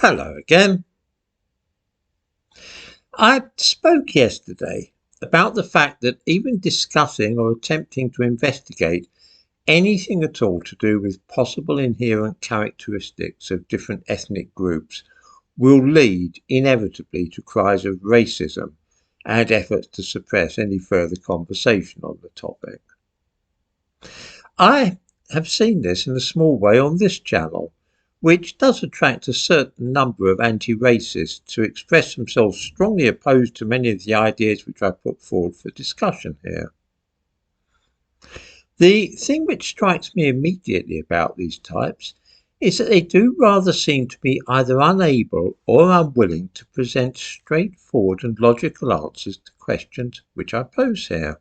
Hello again. I spoke yesterday about the fact that even discussing or attempting to investigate anything at all to do with possible inherent characteristics of different ethnic groups will lead inevitably to cries of racism and efforts to suppress any further conversation on the topic. I have seen this in a small way on this channel, which does attract a certain number of anti-racists who express themselves strongly opposed to many of the ideas which I put forward for discussion here. The thing which strikes me immediately about these types is that they do rather seem to be either unable or unwilling to present straightforward and logical answers to questions which I pose here.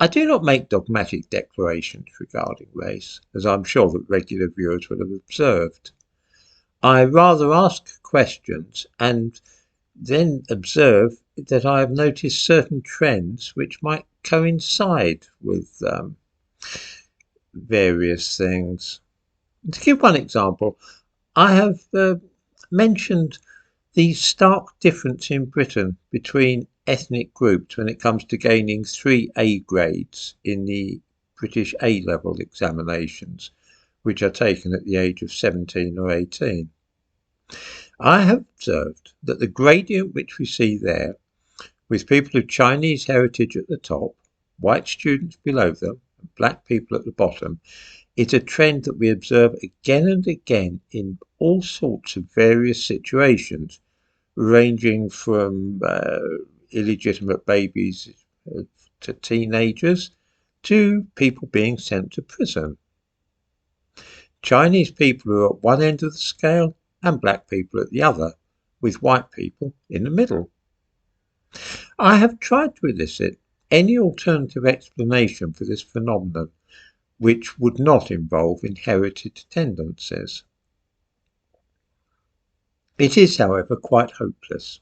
I do not make dogmatic declarations regarding race, as I'm sure that regular viewers will have observed. I rather ask questions and then observe that I have noticed certain trends which might coincide with various things. To give one example, I have mentioned the stark difference in Britain between ethnic groups when it comes to gaining 3 A grades in the British A-level examinations, which are taken at the age of 17 or 18. I have observed that the gradient which we see there, with people of Chinese heritage at the top, white students below them, and black people at the bottom, is a trend that we observe again and again in all sorts of various situations, ranging from illegitimate babies to teenagers to people being sent to prison. Chinese people are at one end of the scale and black people at the other, with white people in the middle. I have tried to elicit any alternative explanation for this phenomenon which would not involve inherited tendencies. It is, however, quite hopeless.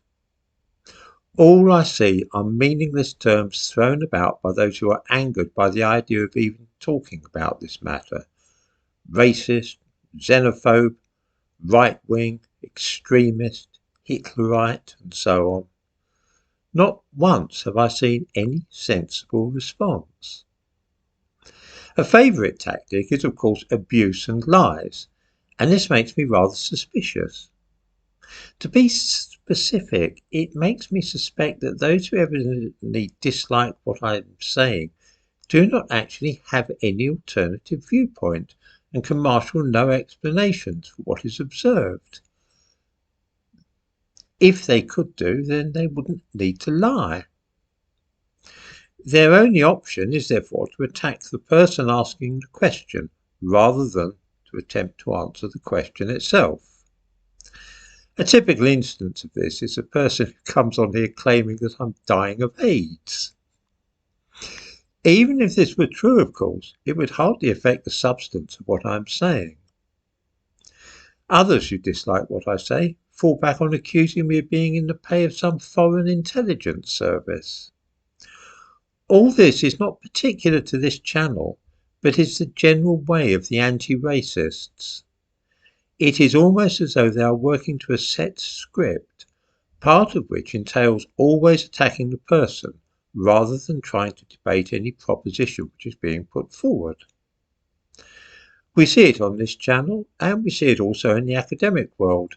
All I see are meaningless terms thrown about by those who are angered by the idea of even talking about this matter. Racist, xenophobe, right-wing, extremist, Hitlerite, and so on. Not once have I seen any sensible response. A favourite tactic is, of course, abuse and lies, and this makes me rather suspicious. To be specific, it makes me suspect that those who evidently dislike what I am saying do not actually have any alternative viewpoint and can marshal no explanations for what is observed. If they could do, then they wouldn't need to lie. Their only option is therefore to attack the person asking the question rather than to attempt to answer the question itself. A typical instance of this is a person who comes on here claiming that I'm dying of AIDS. Even if this were true, of course, it would hardly affect the substance of what I'm saying. Others who dislike what I say fall back on accusing me of being in the pay of some foreign intelligence service. All this is not particular to this channel, but is the general way of the anti-racists. It is almost as though they are working to a set script, part of which entails always attacking the person rather than trying to debate any proposition which is being put forward. We see it on this channel, and we see it also in the academic world,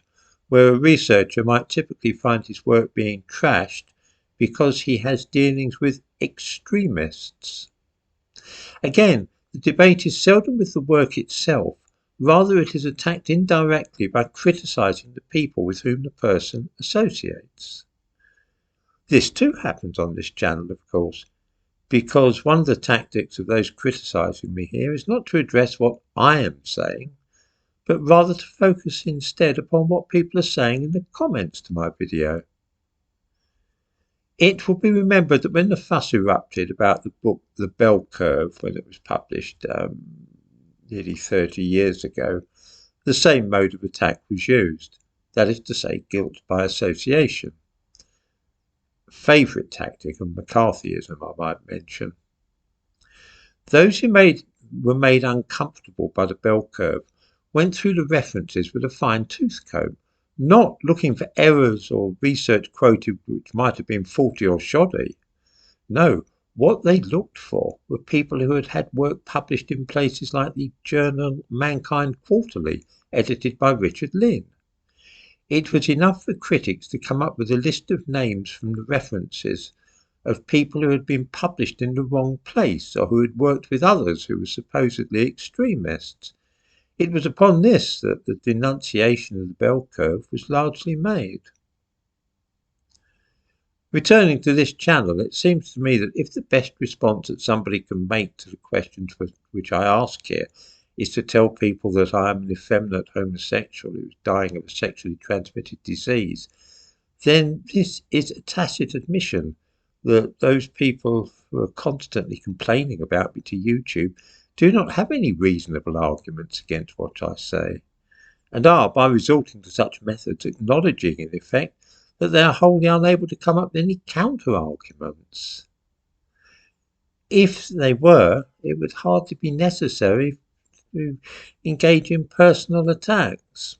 where a researcher might typically find his work being trashed because he has dealings with extremists. Again, the debate is seldom with the work itself, rather it is attacked indirectly by criticising the people with whom the person associates. This too happens on this channel, of course, because one of the tactics of those criticising me here is not to address what I am saying, but rather to focus instead upon what people are saying in the comments to my video. It will be remembered that when the fuss erupted about the book The Bell Curve, when it was published nearly 30 years ago, the same mode of attack was used, that is to say, guilt by association. Favourite tactic of McCarthyism, I might mention. Those who were made uncomfortable by the bell curve went through the references with a fine-tooth comb, not looking for errors or research quoted which might have been faulty or shoddy. No, what they looked for were people who had had work published in places like the journal Mankind Quarterly, edited by Richard Lynn. It was enough for critics to come up with a list of names from the references of people who had been published in the wrong place or who had worked with others who were supposedly extremists. It was upon this that the denunciation of the bell curve was largely made. Returning to this channel, it seems to me that if the best response that somebody can make to the questions which I ask here is to tell people that I am an effeminate homosexual who is dying of a sexually transmitted disease, then this is a tacit admission that those people who are constantly complaining about me to YouTube do not have any reasonable arguments against what I say, and are, by resorting to such methods, acknowledging, in effect, that they are wholly unable to come up with any counter-arguments. If they were, it would hardly be necessary to engage in personal attacks.